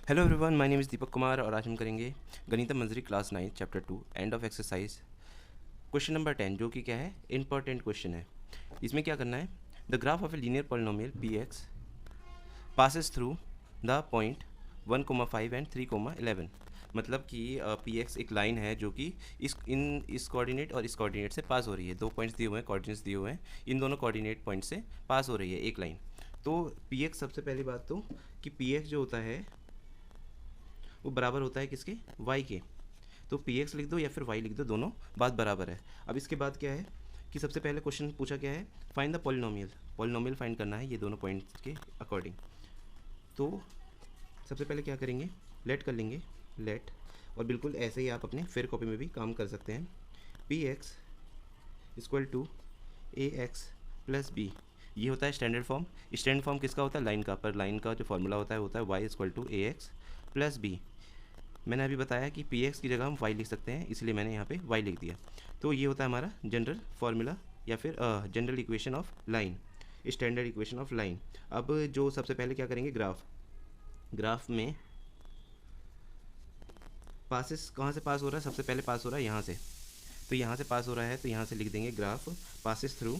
Hello everyone, my name is Deepak Kumar और आज हम करेंगे Ganit Manjari class 9 chapter 2 end of exercise question number 10, जो कि क्या है, इंपॉर्टेंट क्वेश्चन है। इसमें क्या करना है, the graph of a linear polynomial P x passes through the point 1,5 and 3,11। मतलब कि पी एक्स एक लाइन है जो कि इस कोऑर्डिनेट और इस कोऑर्डिनेट से पास हो रही है। दो पॉइंट्स दिए हुए हैं, कोऑर्डिनेट्स दिए हुए हैं, इन दोनों कोऑर्डिनेट पॉइंट से पास हो रही है एक लाइन। तो पी एक्स, सबसे पहली बात तो कि पी एक्स जो होता है वो बराबर होता है किसके, y के। तो पी एक्स लिख दो या फिर y लिख दो, दोनों बात बराबर है। अब इसके बाद क्या है कि सबसे पहले क्वेश्चन पूछा क्या है, find the polynomial. Polynomial find करना है ये दोनों पॉइंट्स के अकॉर्डिंग। तो सबसे पहले क्या करेंगे, लेट कर लेंगे, लेट। और बिल्कुल ऐसे ही आप अपने फिर कॉपी में भी काम कर सकते हैं। P X equal to A x plus B, ये होता है स्टैंडर्ड फॉर्म। स्टैंडर्ड फॉर्म किसका होता है, लाइन का। पर लाइन का जो फॉर्मूला होता है Y equal to A x plus B. मैंने अभी बताया कि पी एक्स की जगह हम y लिख सकते हैं, इसलिए मैंने यहाँ पे y लिख दिया। तो ये होता है हमारा जनरल फार्मूला या फिर general equation of line, standard equation of line. अब जो सबसे पहले क्या करेंगे, ग्राफ में पासिस कहाँ से पास हो रहा है, सबसे पहले पास हो रहा है यहाँ से। तो यहाँ से पास हो रहा है तो यहाँ से लिख देंगे ग्राफ पासिस थ्रू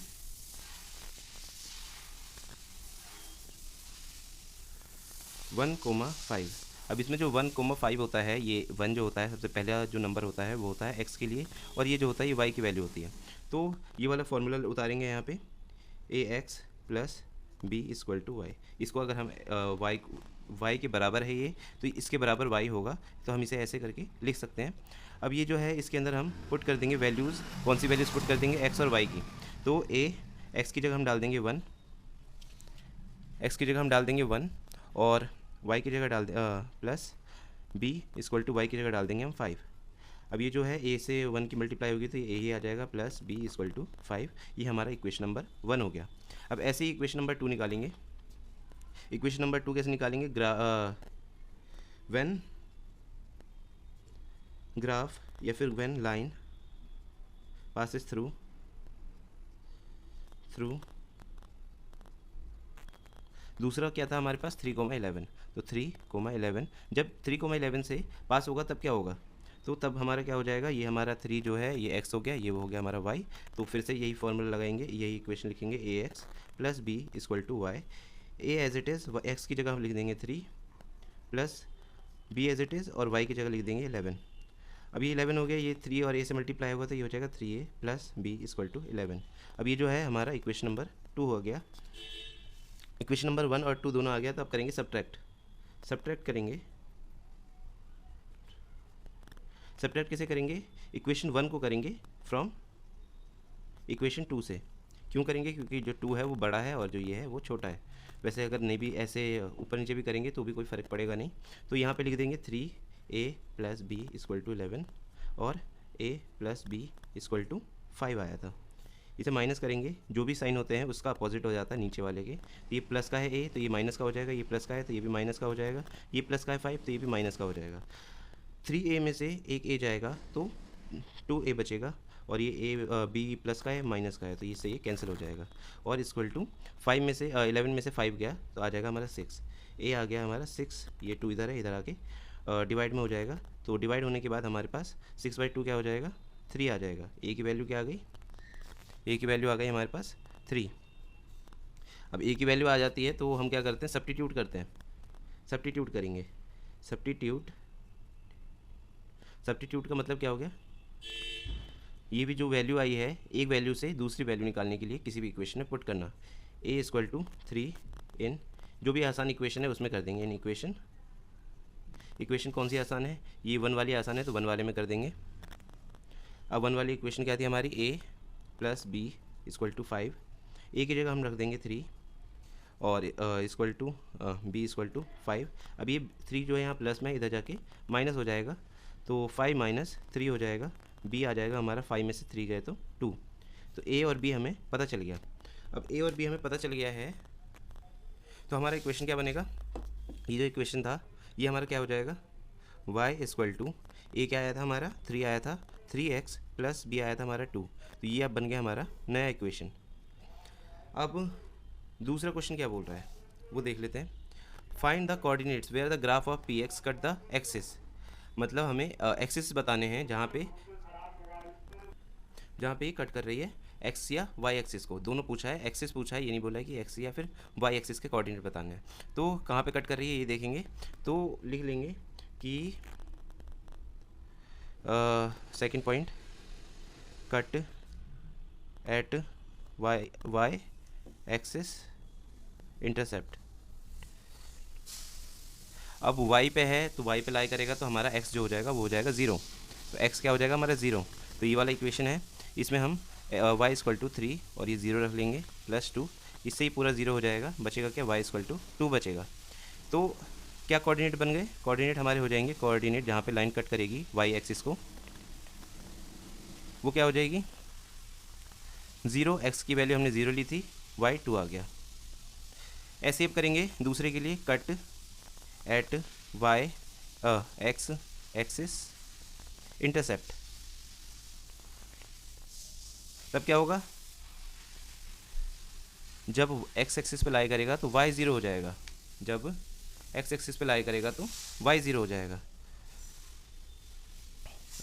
1,5। अब इसमें जो 1,5 होता है, ये 1 जो होता है सबसे पहला जो नंबर होता है वो होता है x के लिए, और ये जो होता है ये y की वैल्यू होती है। तो ये वाला फॉर्मूला उतारेंगे यहाँ पे, a x plus B equal to y. इसको अगर हम y के बराबर है ये, तो इसके बराबर y होगा, तो हम इसे ऐसे करके लिख सकते हैं। अब ये जो है इसके अंदर हम पुट कर देंगे वैल्यूज़, कौन सी वैल्यूज़ पुट कर देंगे, x और y की। तो x की जगह हम डाल देंगे 1, x की जगह हम डाल देंगे 1, और y की जगह डाल दे plus b equal to y की जगह डाल देंगे हम 5। अब ये जो है a से 1 की मल्टीप्लाई होगी तो ये a ही आ जाएगा प्लस b इक्वल टू 5। ये हमारा इक्वेशन नंबर 1 हो गया। अब ऐसे ही इक्वेशन नंबर 2 निकालेंगे। इक्वेशन नंबर 2 कैसे निकालेंगे, व्हेन ग्राफ या फिर व्हेन लाइन पासिस थ्रू दूसरा क्या था हमारे पास, 3,11। तो 3,11 जब 3,11 से पास होगा तब क्या होगा, तो तब हमारा क्या हो जाएगा, ये हमारा 3 जो है ये x हो गया, ये वो हो गया हमारा y। तो फिर से यही फॉर्मूला लगाएंगे, यही इक्वेशन लिखेंगे, a x plus B equal to y. A as it is, x की जगह हम लिख देंगे 3 plus b as it is, और y की जगह लिख देंगे 11। अब ये 11 हो गया, ये 3 और a से मल्टीप्लाई होगा तो ये हो जाएगा 3a plus B equal to 11। अब ये जो है हमारा इक्वेशन नंबर 2 हो गया। इक्वेशन नंबर 1 और 2 दोनों आ गया, तो अब करेंगे सब्ट्रैक्ट करेंगे। सब्ट्रैक्ट कैसे करेंगे, इक्वेशन 1 को करेंगे फ्रॉम इक्वेशन 2 से। क्यों करेंगे, क्योंकि जो 2 है वो बड़ा है और जो ये है वो छोटा है। वैसे अगर नहीं भी ऐसे ऊपर नीचे भी करेंगे तो भी कोई फ़र्क पड़ेगा नहीं। तो यहाँ पे लिख देंगे 3a plus B equal to 11, और a plus B equal to 5 आया था। इसे माइनस करेंगे, जो भी साइन होते हैं उसका अपोजिट हो जाता है नीचे वाले के। तो ये प्लस का है a तो ये माइनस का हो जाएगा, ये प्लस का है तो ये भी माइनस का हो जाएगा, ये प्लस का है 5 तो ये भी माइनस का हो जाएगा। 3a में से एक a जाएगा तो 2a बचेगा, और ये b प्लस का है माइनस का है तो इससे ये कैंसिल हो जाएगा। और इक्वल टू 5 में से 11 में से 5 गया तो आ जाएगा हमारा 6। a आ गया हमारा 6, ये 2 इधर है, इधर आके डिवाइड में हो जाएगा। तो डिवाइड होने के बाद हमारे पास 6/2 क्या हो जाएगा, 3 आ जाएगा। a की वैल्यू क्या आ गई, a की वैल्यू आ गई हमारे पास 3। अब a की वैल्यू आ जाती है तो हम क्या करते हैं, सब्स्टिट्यूट करते हैं। सब्स्टिट्यूट करेंगे, सब्स्टिट्यूट का मतलब क्या हो गया, ये भी जो वैल्यू आई है एक वैल्यू से दूसरी वैल्यू निकालने के लिए किसी भी इक्वेशन में पुट करना। a इक्वल टू 3 इन जो भी आसान इक्वेशन है उसमें कर देंगे, इन इक्वेशन कौन सी आसान है, ये 1 वाली आसान है तो 1 वाले में कर देंगे। अब 1 वाली इक्वेशन क्या थी हमारी, a plus B equal to 5। a की जगह हम रख देंगे 3, और equal to B equal to 5। अब ये 3 जो है यहाँ प्लस में, इधर जाके माइनस हो जाएगा, तो 5 माइनस 3 हो जाएगा। b आ जाएगा हमारा 5 में से 3 गए तो 2। तो a और b हमें पता चल गया। अब a और b हमें पता चल गया है तो हमारा इक्वेशन क्या बनेगा, ये जो इक्वेशन था ये हमारा क्या हो जाएगा, y इक्वल टू a क्या आया था हमारा 3 आया था, 3x प्लस b आया था हमारा 2। तो ये अब बन गया हमारा नया इक्वेशन। अब दूसरा क्वेश्चन क्या बोल रहा है वो देख लेते हैं। Find the coordinates where the graph of P X cut the axis. मतलब हमें एक्सिस बताने हैं जहाँ पे ये कट कर रही है एक्स या वाई एक्सिस को। दोनों पूछा है, एक्सिस पूछा है, ये नहीं बोला है कि एक्स या फिर वाई एक्सिस के कोऑर्डिनेट बताने हैं। तो कहाँ पे कट कर रही है ये देखेंगे, तो लिख लेंगे कि second point cut at Y axis intercept. अब y पे है तो y पे लाई करेगा तो हमारा x जो हो जाएगा वो हो जाएगा 0। तो x क्या हो जाएगा हमारा 0। तो ये वाला इक्वेशन है, इसमें हम y इक्वल टू 3 और ये 0 रख लेंगे +2, इससे ही पूरा 0 हो जाएगा। बचेगा क्या, y इक्वल टू 2 बचेगा। तो क्या कोऑर्डिनेट बन गए, कोऑर्डिनेट हमारे हो जाएंगे, कोऑर्डिनेट जहाँ पे लाइन कट करेगी y एक्सिस को वो क्या हो जाएगी 0। x की वैल्यू हमने 0 ली थी, y 2 आ गया। ऐसे अब करेंगे दूसरे के लिए, cut at Y X axis intercept. तब क्या होगा, जब x एक्सिस पे लाई करेगा तो y 0 हो जाएगा, जब x एक्सिस पे लाई करेगा तो y 0 हो जाएगा।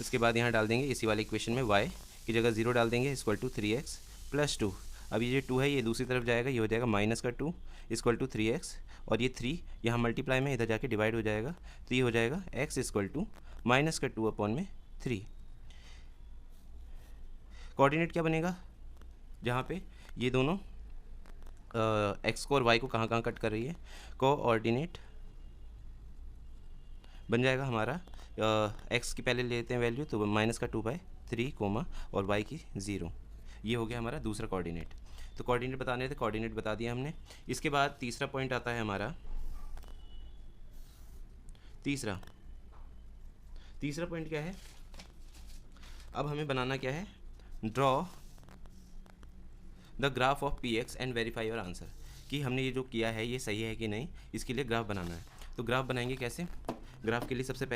इसके बाद यहाँ डाल देंगे इसी वाले इक्वेशन में y की जगह 0 डाल देंगे इक्वल टू 3x + 2। अब ये जो 2 है ये दूसरी तरफ जाएगा, ये हो जाएगा -2 इक्वल टू 3x, और ये 3 यहाँ मल्टीप्लाई में इधर जाके डिवाइड हो जाएगा, तो ये हो जाएगा x इक्वल टू -2/3। कोऑर्डिनेट क्या बनेगा, जहाँ पे ये दोनों x को और y को कहाँ कहाँ कट कर रही है, कोऑर्डिनेट बन जाएगा हमारा x की पहले लेते हैं वैल्यू तो -2/3 और y की 0। ये हो गया हमारा दूसरा कोऑर्डिनेट। तो कोऑर्डिनेट बताने थे, कोऑर्डिनेट बता दिया हमने। इसके बाद तीसरा पॉइंट आता है हमारा, तीसरा पॉइंट क्या है, अब हमें बनाना क्या है, draw the graph of P x and verify your answer, कि हमने ये जो किया है ये सही है कि नहीं, इसके लिए ग्राफ बनाना है। तो ग्राफ बनाएंगे कैसे, ग्राफ के लिए सबसे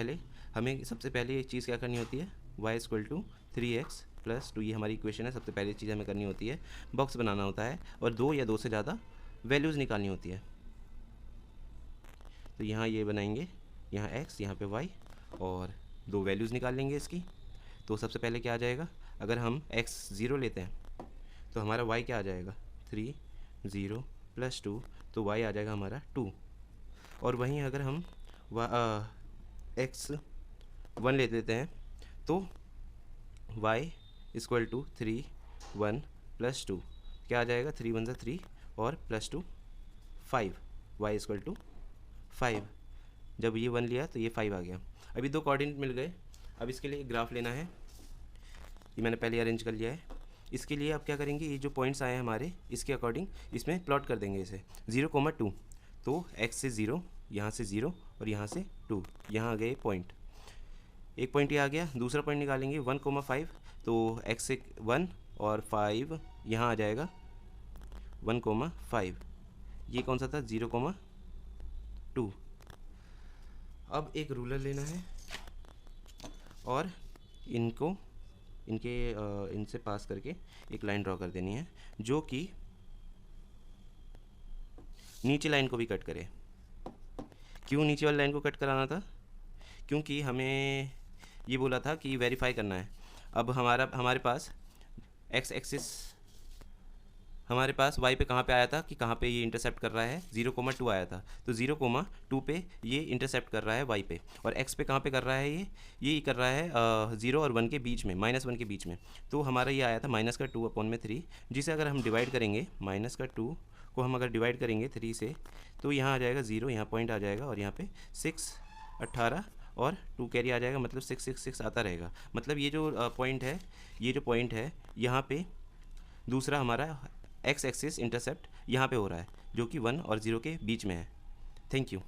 पहले एक चीज़ क्या करनी होती है, y इक्वल टू 3x + 2, ये हमारी इक्वेशन है। सबसे पहली चीज़ हमें करनी होती है बॉक्स बनाना होता है और 2 या 2 से ज़्यादा वैल्यूज़ निकालनी होती है। तो यहाँ ये बनाएंगे, यहाँ x यहाँ पे y और 2 वैल्यूज़ निकाल लेंगे इसकी। तो सबसे पहले क्या आ जाएगा, अगर हम x 0 लेते हैं तो हमारा y क्या आ जाएगा 3 0 + 2, तो y आ जाएगा हमारा 2। और वहीं अगर हम x 1 ले लेते हैं तो y इक्वल टू 3 1 + 2 क्या आ जाएगा, 3 1 3 और +2 5, y इक्वल टू 5। जब ये 1 लिया तो ये 5 आ गया। अभी 2 कोऑर्डिनेट मिल गए। अब इसके लिए एक ग्राफ लेना है, ये मैंने पहले अरेंज कर लिया है। इसके लिए आप क्या करेंगे, ये जो पॉइंट्स आए हैं हमारे इसके अकॉर्डिंग इसमें प्लॉट कर देंगे इसे 0, 2। तो x से 0, यहाँ से 0 और यहाँ से 2, यहाँ आ गए पॉइंट। एक पॉइंट ये आ गया। दूसरा पॉइंट निकालेंगे 1, 5, तो x से 1 और 5 यहाँ आ जाएगा 1, 5। ये कौन सा था, 0, 2। अब एक रूलर लेना है और इनसे पास करके एक लाइन ड्रॉ कर देनी है जो कि नीचे लाइन को भी कट करे। क्यों नीचे वाली लाइन को कट कराना था, क्योंकि हमें ये बोला था कि वेरीफाई करना है। अब हमारे पास x एक्सिस हमारे पास y पे कहाँ पे आया था कि कहाँ पे ये इंटरसेप्ट कर रहा है, 0, 2 आया था। तो 0, 2 पे ये इंटरसेप्ट कर रहा है y पे, और x पे कहाँ पे कर रहा है, ये कर रहा है 0 और 1 के बीच में, -1 के बीच में। तो हमारा ये आया था -2/3, जिसे अगर हम डिवाइड करेंगे, -2 को हम अगर डिवाइड करेंगे 3 से, तो यहाँ आ जाएगा 0, यहाँ पॉइंट आ जाएगा और यहाँ पे 6 18 और 2 कैरी आ जाएगा, मतलब 6 6 6 आता रहेगा। मतलब ये जो पॉइंट है यहाँ पे दूसरा हमारा x एक्सिस इंटरसेप्ट यहाँ पे हो रहा है, जो कि 1 और 0 के बीच में है। Thank you.